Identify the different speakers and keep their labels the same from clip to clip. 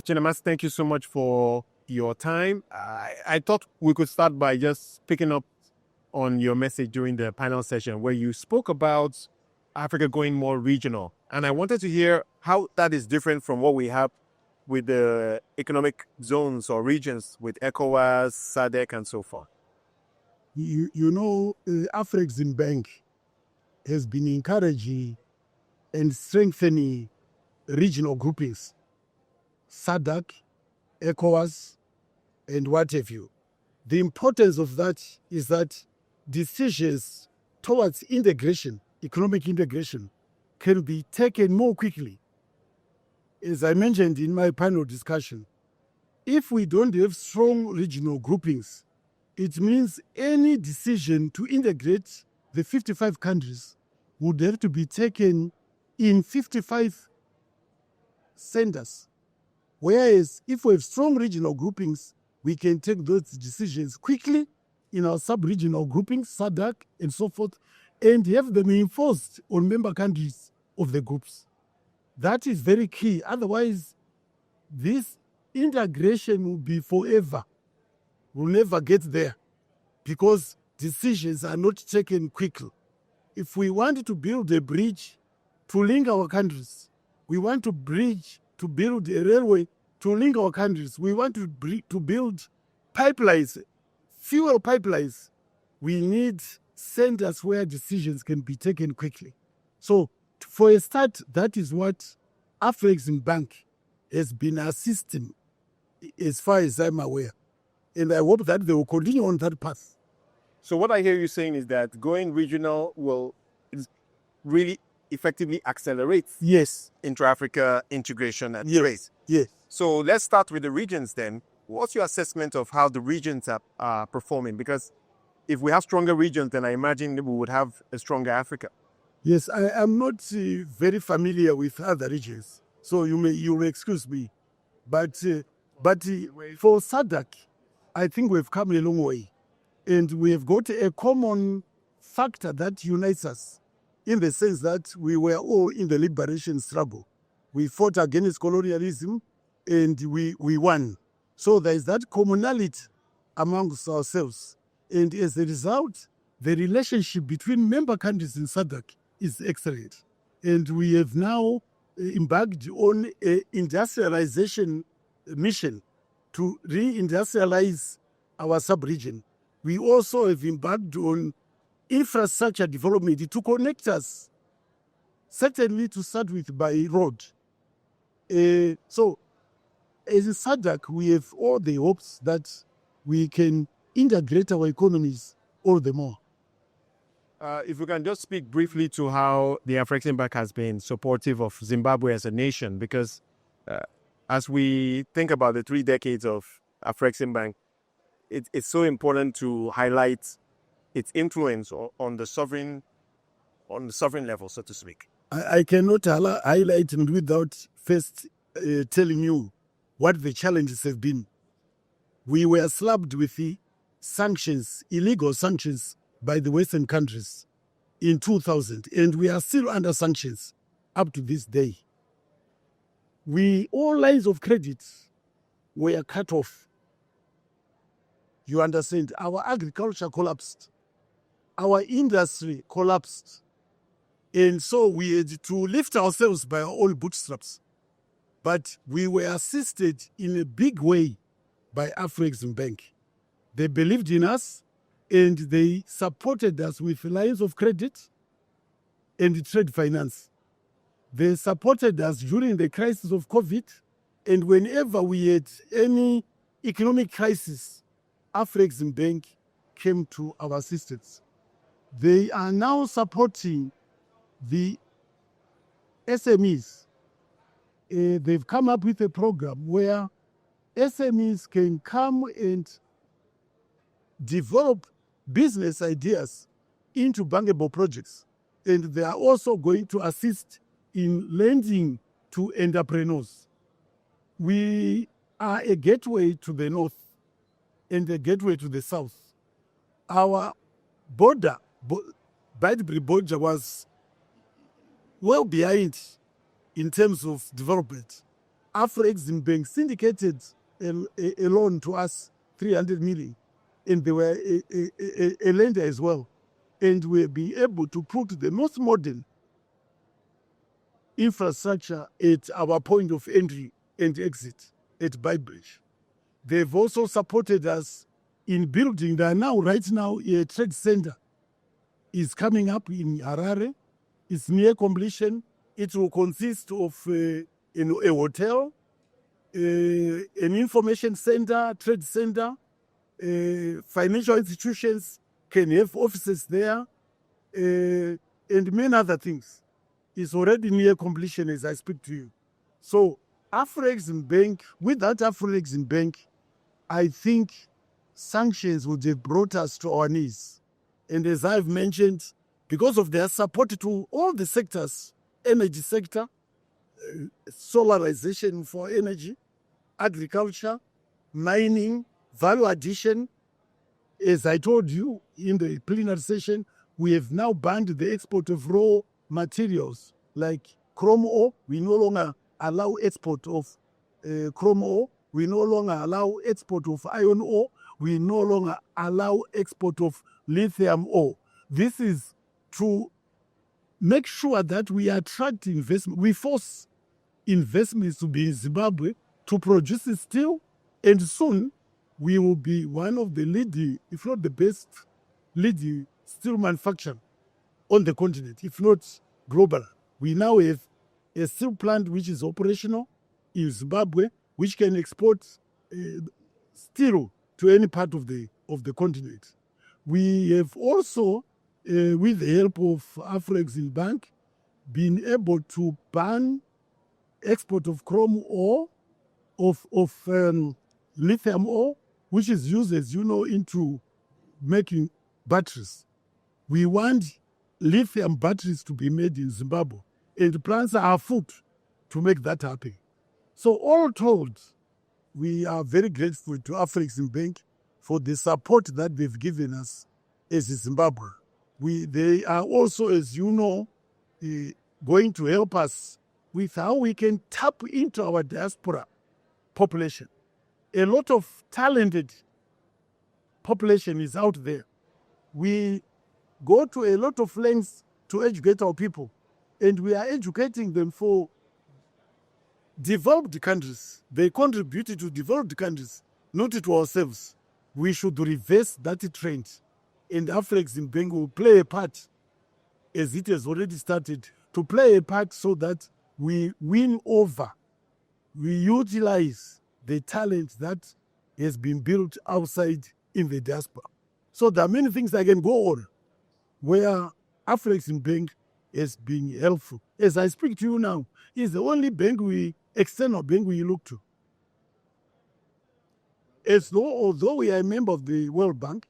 Speaker 1: Chinamasa, thank you so much for your time. I thought we could start by just picking up on your message during the panel session where you spoke about Africa going more regional. And I wanted to hear how that is different from what we have with the economic zones or regions with ECOWAS, SADC, and so forth.
Speaker 2: Afreximbank has been encouraging and strengthening regional groupings, SADC, ECOWAS, and what have you. The importance of that is that decisions towards integration, economic integration, can be taken more quickly. As I mentioned in my panel discussion, if we don't have strong regional groupings, it means any decision to integrate the 55 countries would have to be taken in 55 centers. Whereas if we have strong regional groupings, we can take those decisions quickly in our sub-regional groupings, SADC, and so forth, and have them enforced on member countries of the groups. That is very key. Otherwise, this integration will be forever. We'll never get there because decisions are not taken quickly. If we want to build a bridge to link our countries, we want to build a railway to link our countries, we want to build pipelines, fuel pipelines, we need centers where decisions can be taken quickly. So for a start, that is what Afreximbank has been assisting as far as I'm aware. And I hope that they will continue on that path.
Speaker 1: So what I hear you saying is that going regional will really effectively accelerate intra-Africa integration and trade.
Speaker 2: Yes.
Speaker 1: So let's start with the regions then. What's your assessment of how the regions are performing? Because if we have stronger regions, then I imagine we would have a stronger Africa.
Speaker 2: Yes, I am not very familiar with other regions, so you may excuse me. But for SADC, I think we've come a long way. And we have got a common factor that unites us in the sense that we were all in the liberation struggle. We fought against colonialism and we won. So there is that commonality amongst ourselves. And as a result, the relationship between member countries in SADC is excellent. And we have now embarked on an industrialization mission to re-industrialize our sub-region. We also have embarked on infrastructure development to connect us, certainly to start with by road. So as a SADC, we have all the hopes that we can integrate our economies all the more.
Speaker 1: If we can just speak briefly to how the Afreximbank has been supportive of Zimbabwe as a nation, because as we think about the 3 decades of Afreximbank, it's so important to highlight its influence on the sovereign level, so to speak.
Speaker 2: I cannot highlight it without first telling you what the challenges have been. We were slapped with the sanctions, illegal sanctions, by the Western countries in 2000, and we are still under sanctions up to this day. All lines of credit were cut off. You understand? Our agriculture collapsed. Our industry collapsed. And so we had to lift ourselves by our own bootstraps. But we were assisted in a big way by Afreximbank. They believed in us, and they supported us with lines of credit and trade finance. They supported us during the crisis of COVID, and whenever we had any economic crisis, Afreximbank came to our assistance. They are now supporting the SMEs. They've come up with a program where SMEs can come and develop business ideas into bankable projects. And they are also going to assist in lending to entrepreneurs. We are a gateway to the north and a gateway to the south. Our border, Beitbridge border, was well behind in terms of development. Afreximbank syndicated a loan to us, 300 million, and they were a lender as well. And we'll be able to put the most modern infrastructure at our point of entry and exit at Beitbridge. They've also supported us in building right now a trade center is coming up in Harare. It's near completion. It will consist of a hotel, an information center, trade center, financial institutions can have offices there, and many other things. It's already near completion as I speak to you. So Afreximbank, with that Afreximbank, I think sanctions would have brought us to our knees. And as I've mentioned, because of their support to all the sectors, energy sector, solarization for energy, agriculture, mining, value addition. As I told you in the plenary session, we have now banned the export of raw materials like chrome ore. We no longer allow export of chrome ore. We no longer allow export of iron ore. We no longer allow export of lithium ore. This is to make sure that we attract investment. We force investments to be in Zimbabwe to produce steel, and soon we will be one of the leading, if not the best, leading steel manufacturer on the continent, if not global. We now have a steel plant which is operational in Zimbabwe, which can export steel to any part of the continent. We have also, with the help of Afreximbank, been able to ban export of chrome ore, of lithium ore, which is used, as you know, into making batteries. We want lithium batteries to be made in Zimbabwe, and plans are afoot to make that happen. So all told, we are very grateful to Afreximbank for the support that they've given us as Zimbabwe. They are also, as you know, going to help us with how we can tap into our diaspora population. A lot of talented population is out there. We go to a lot of lengths to educate our people, and we are educating them for developed countries. They contribute to developed countries, not to ourselves. We should reverse that trend, and Afreximbank will play a part, as it has already started, to play a part so that we win over, we utilize the talent that has been built outside in the diaspora. So there are many things I can go on where Afreximbank has been helpful. As I speak to you now, it's the only external bank we look to. Although we are a member of the World Bank,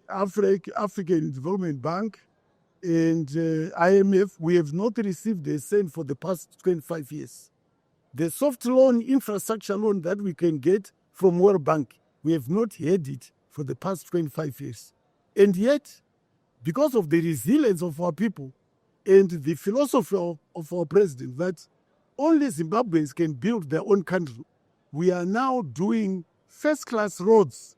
Speaker 2: African Development Bank, and IMF, we have not received a cent for the past 25 years. The soft loan, infrastructure loan that we can get from World Bank, we have not had it for the past 25 years. And yet, because of the resilience of our people and the philosophy of our president that only Zimbabweans can build their own country, we are now doing first-class roads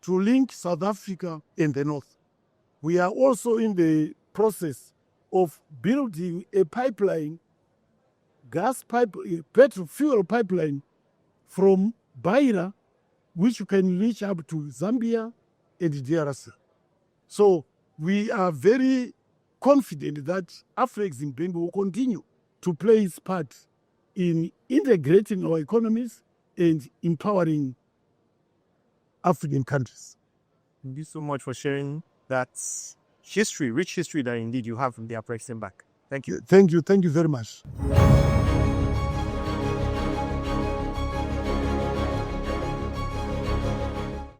Speaker 2: to link South Africa and the North. We are also in the process of building a pipeline, petrol fuel pipeline from Beira, which can reach up to Zambia and DRC. So we are very confident that Afreximbank will continue to play its part in integrating our economies and empowering African countries.
Speaker 1: Thank you so much for sharing that history, rich history that indeed you have from the Afreximbank. Thank you.
Speaker 2: Thank you very much.